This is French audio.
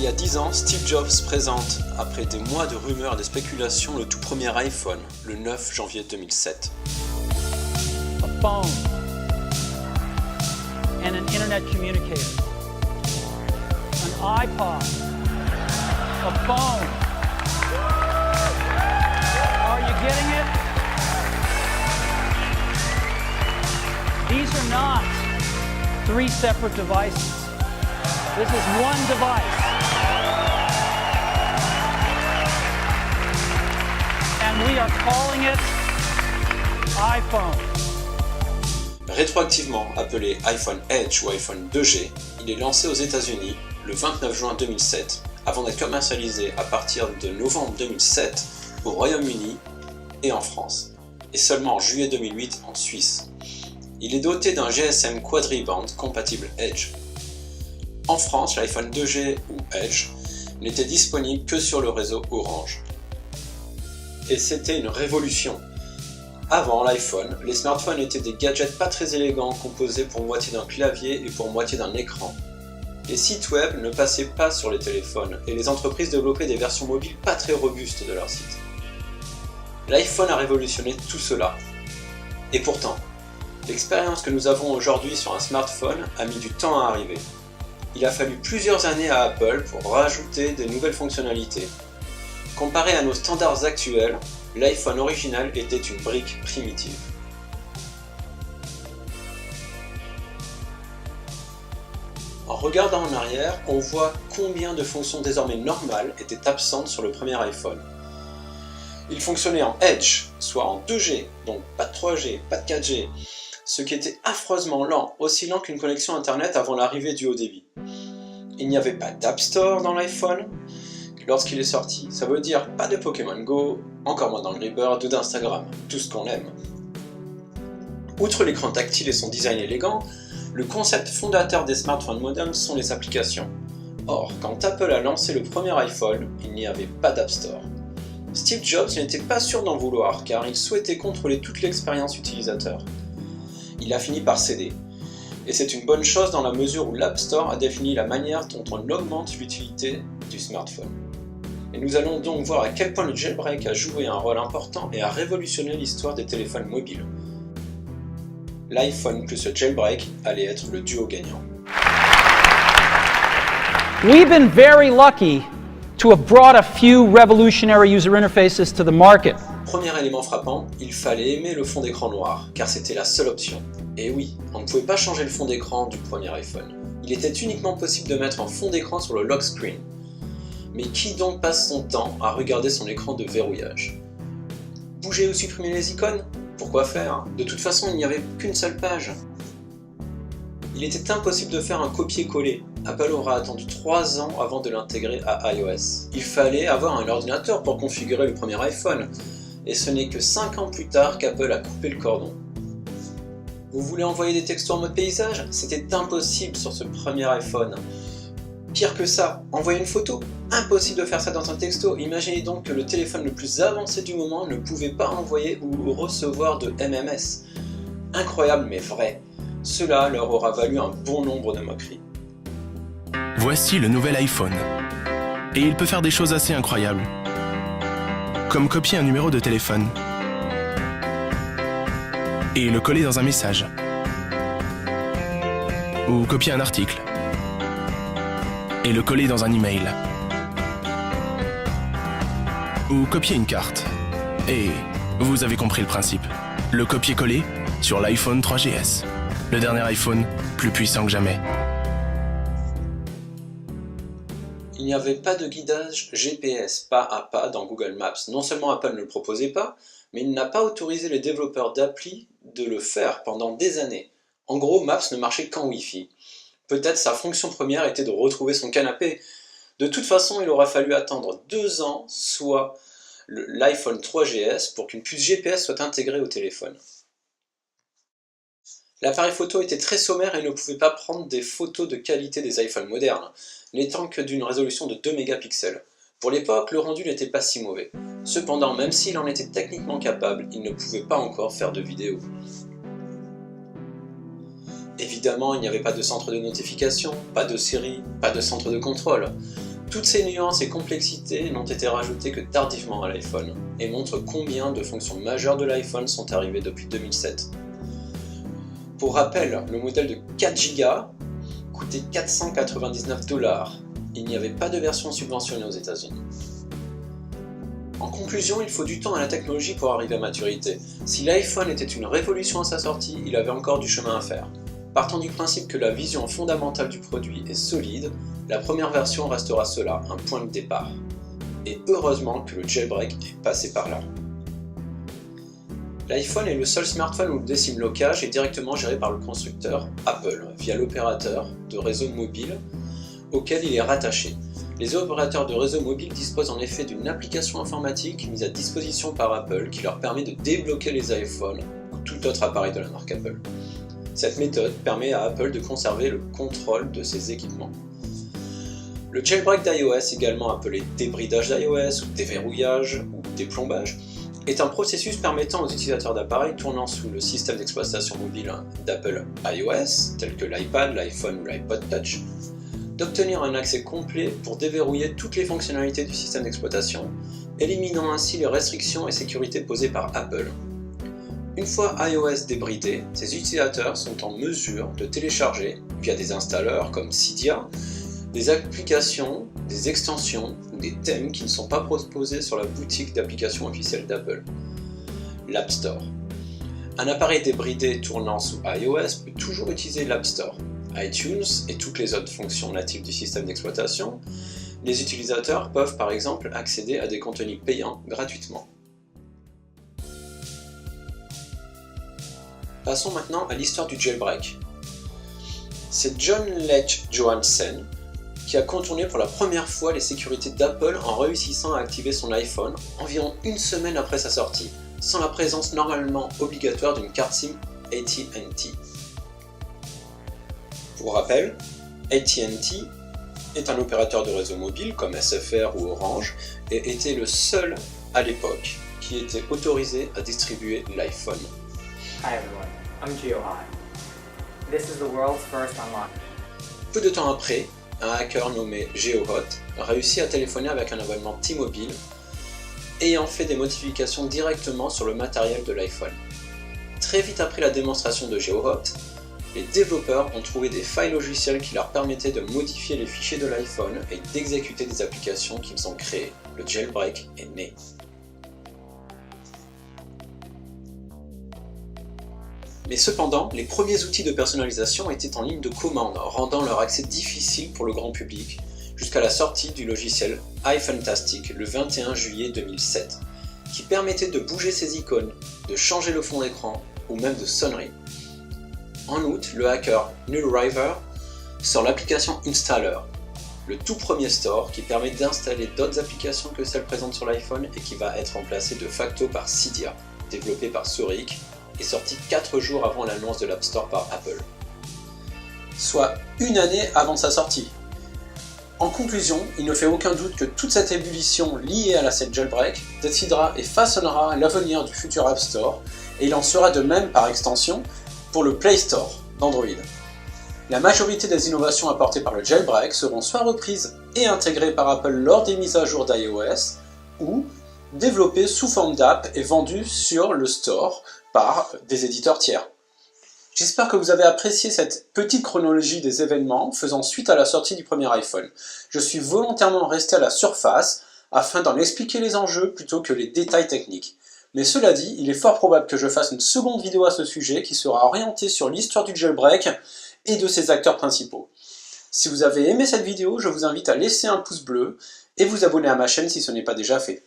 Il y a 10 ans, Steve Jobs présente, après des mois de rumeurs et de spéculations, le tout premier iPhone, le 9 janvier 2007. A phone and an internet communicator. An iPod. A phone. Are you getting it? These are not three separate devices. This is one device. And we are calling it iPhone. Rétroactivement appelé iPhone Edge ou iPhone 2G, il est lancé aux États-Unis le 29 juin 2007, avant d'être commercialisé à partir de novembre 2007 au Royaume-Uni et en France, et seulement en juillet 2008 en Suisse. Il est doté d'un GSM quadriband compatible Edge. En France, l'iPhone 2G ou Edge n'était disponible que sur le réseau Orange. Et c'était une révolution. Avant l'iPhone, les smartphones étaient des gadgets pas très élégants composés pour moitié d'un clavier et pour moitié d'un écran. Les sites web ne passaient pas sur les téléphones et les entreprises développaient des versions mobiles pas très robustes de leurs sites. L'iPhone a révolutionné tout cela. Et pourtant, l'expérience que nous avons aujourd'hui sur un smartphone a mis du temps à arriver. Il a fallu plusieurs années à Apple pour rajouter des nouvelles fonctionnalités. Comparé à nos standards actuels, l'iPhone original était une brique primitive. En regardant en arrière, on voit combien de fonctions désormais normales étaient absentes sur le premier iPhone. Il fonctionnait en Edge, soit en 2G, donc pas de 3G, pas de 4G, ce qui était affreusement lent, aussi lent qu'une connexion internet avant l'arrivée du haut débit. Il n'y avait pas d'App Store dans l'iPhone lorsqu'il est sorti, ça veut dire pas de Pokémon Go, encore moins d'Angry Bird ou d'Instagram, tout ce qu'on aime. Outre l'écran tactile et son design élégant, le concept fondateur des smartphones modernes sont les applications. Or, quand Apple a lancé le premier iPhone, il n'y avait pas d'App Store. Steve Jobs n'était pas sûr d'en vouloir car il souhaitait contrôler toute l'expérience utilisateur. Il a fini par céder. Et c'est une bonne chose dans la mesure où l'App Store a défini la manière dont on augmente l'utilité du smartphone. Et nous allons donc voir à quel point le jailbreak a joué un rôle important et a révolutionné l'histoire des téléphones mobiles. L'iPhone plus le jailbreak allait être le duo gagnant. We've been very lucky to have brought a few revolutionary user interfaces to the market. Premier élément frappant, il fallait aimer le fond d'écran noir, car c'était la seule option. Et oui, on ne pouvait pas changer le fond d'écran du premier iPhone. Il était uniquement possible de mettre un fond d'écran sur le lock screen. Mais qui donc passe son temps à regarder son écran de verrouillage? Bouger ou supprimer les icônes? Pourquoi faire? De toute façon, il n'y avait qu'une seule page. Il était impossible de faire un copier-coller. Apple aura attendu 3 ans avant de l'intégrer à iOS. Il fallait avoir un ordinateur pour configurer le premier iPhone. Et ce n'est que 5 ans plus tard qu'Apple a coupé le cordon. Vous voulez envoyer des textos en mode paysage? C'était impossible sur ce premier iPhone. Pire que ça, envoyer une photo? Impossible de faire ça dans un texto. Imaginez donc que le téléphone le plus avancé du moment ne pouvait pas envoyer ou recevoir de MMS. Incroyable mais vrai. Cela leur aura valu un bon nombre de moqueries. Voici le nouvel iPhone. Et il peut faire des choses assez incroyables. Comme copier un numéro de téléphone. Et le coller dans un message. Ou copier un article. Et le coller dans un email. Ou copier une carte. Et vous avez compris le principe. Le copier-coller sur l'iPhone 3GS. Le dernier iPhone, plus puissant que jamais. Il n'y avait pas de guidage GPS pas à pas dans Google Maps. Non seulement Apple ne le proposait pas, mais il n'a pas autorisé les développeurs d'appli de le faire pendant des années. En gros, Maps ne marchait qu'en Wi-Fi. Peut-être sa fonction première était de retrouver son canapé. De toute façon, il aura fallu attendre 2 ans, soit l'iPhone 3GS, pour qu'une puce GPS soit intégrée au téléphone. L'appareil photo était très sommaire et ne pouvait pas prendre des photos de qualité des iPhones modernes, n'étant que d'une résolution de 2 mégapixels. Pour l'époque, le rendu n'était pas si mauvais. Cependant, même s'il en était techniquement capable, il ne pouvait pas encore faire de vidéo. Évidemment, il n'y avait pas de centre de notification, pas de série, pas de centre de contrôle. Toutes ces nuances et complexités n'ont été rajoutées que tardivement à l'iPhone, et montrent combien de fonctions majeures de l'iPhone sont arrivées depuis 2007. Pour rappel, le modèle de 4 Go coûtait 499 $. Il n'y avait pas de version subventionnée aux États-Unis. En conclusion, il faut du temps à la technologie pour arriver à maturité. Si l'iPhone était une révolution à sa sortie, il avait encore du chemin à faire. Partant du principe que la vision fondamentale du produit est solide, la première version restera cela, un point de départ. Et heureusement que le jailbreak est passé par là. L'iPhone est le seul smartphone où le décimlocage est directement géré par le constructeur Apple, via l'opérateur de réseau mobile auquel il est rattaché. Les opérateurs de réseau mobile disposent en effet d'une application informatique mise à disposition par Apple qui leur permet de débloquer les iPhones ou tout autre appareil de la marque Apple. Cette méthode permet à Apple de conserver le contrôle de ses équipements. Le jailbreak d'iOS, également appelé débridage d'iOS ou déverrouillage ou déplombage, est un processus permettant aux utilisateurs d'appareils tournant sous le système d'exploitation mobile d'Apple iOS, tels que l'iPad, l'iPhone ou l'iPod Touch, d'obtenir un accès complet pour déverrouiller toutes les fonctionnalités du système d'exploitation, éliminant ainsi les restrictions et sécurités posées par Apple. Une fois iOS débridé, ces utilisateurs sont en mesure de télécharger, via des installeurs comme Cydia, des applications, des extensions ou des thèmes qui ne sont pas proposés sur la boutique d'applications officielle d'Apple, l'App Store. Un appareil débridé tournant sous iOS peut toujours utiliser l'App Store, iTunes et toutes les autres fonctions natives du système d'exploitation. Les utilisateurs peuvent par exemple accéder à des contenus payants gratuitement. Passons maintenant à l'histoire du jailbreak. C'est John Lech Johansen qui a contourné pour la première fois les sécurités d'Apple en réussissant à activer son iPhone environ une semaine après sa sortie, sans la présence normalement obligatoire d'une carte SIM AT&T. Pour rappel, AT&T est un opérateur de réseau mobile comme SFR ou Orange et était le seul à l'époque qui était autorisé à distribuer l'iPhone. Hi everyone, I'm GeoHot. This is the world's first unlock. Peu de temps après, un hacker nommé GeoHot a réussi à téléphoner avec un abonnement T-Mobile ayant fait des modifications directement sur le matériel de l'iPhone. Très vite après la démonstration de GeoHot, les développeurs ont trouvé des failles logicielles qui leur permettaient de modifier les fichiers de l'iPhone et d'exécuter des applications qu'ils ont créées. Le jailbreak est né. Mais cependant, les premiers outils de personnalisation étaient en ligne de commande, rendant leur accès difficile pour le grand public, jusqu'à la sortie du logiciel iFantastic le 21 juillet 2007, qui permettait de bouger ses icônes, de changer le fond d'écran ou même de sonnerie. En août, le hacker Nullriver sort l'application Installer, le tout premier store qui permet d'installer d'autres applications que celles présentes sur l'iPhone et qui va être remplacé de facto par Cydia, développé par Zurich, et sorti 4 jours avant l'annonce de l'App Store par Apple, soit une année avant sa sortie. En conclusion, il ne fait aucun doute que toute cette ébullition liée à la cette jailbreak décidera et façonnera l'avenir du futur App Store, et il en sera de même par extension pour le Play Store d'Android. La majorité des innovations apportées par le jailbreak seront soit reprises et intégrées par Apple lors des mises à jour d'iOS, ou développées sous forme d'app et vendues sur le store par des éditeurs tiers. J'espère que vous avez apprécié cette petite chronologie des événements faisant suite à la sortie du premier iPhone. Je suis volontairement resté à la surface afin d'en expliquer les enjeux plutôt que les détails techniques. Mais cela dit, il est fort probable que je fasse une seconde vidéo à ce sujet qui sera orientée sur l'histoire du jailbreak et de ses acteurs principaux. Si vous avez aimé cette vidéo, je vous invite à laisser un pouce bleu et vous abonner à ma chaîne si ce n'est pas déjà fait.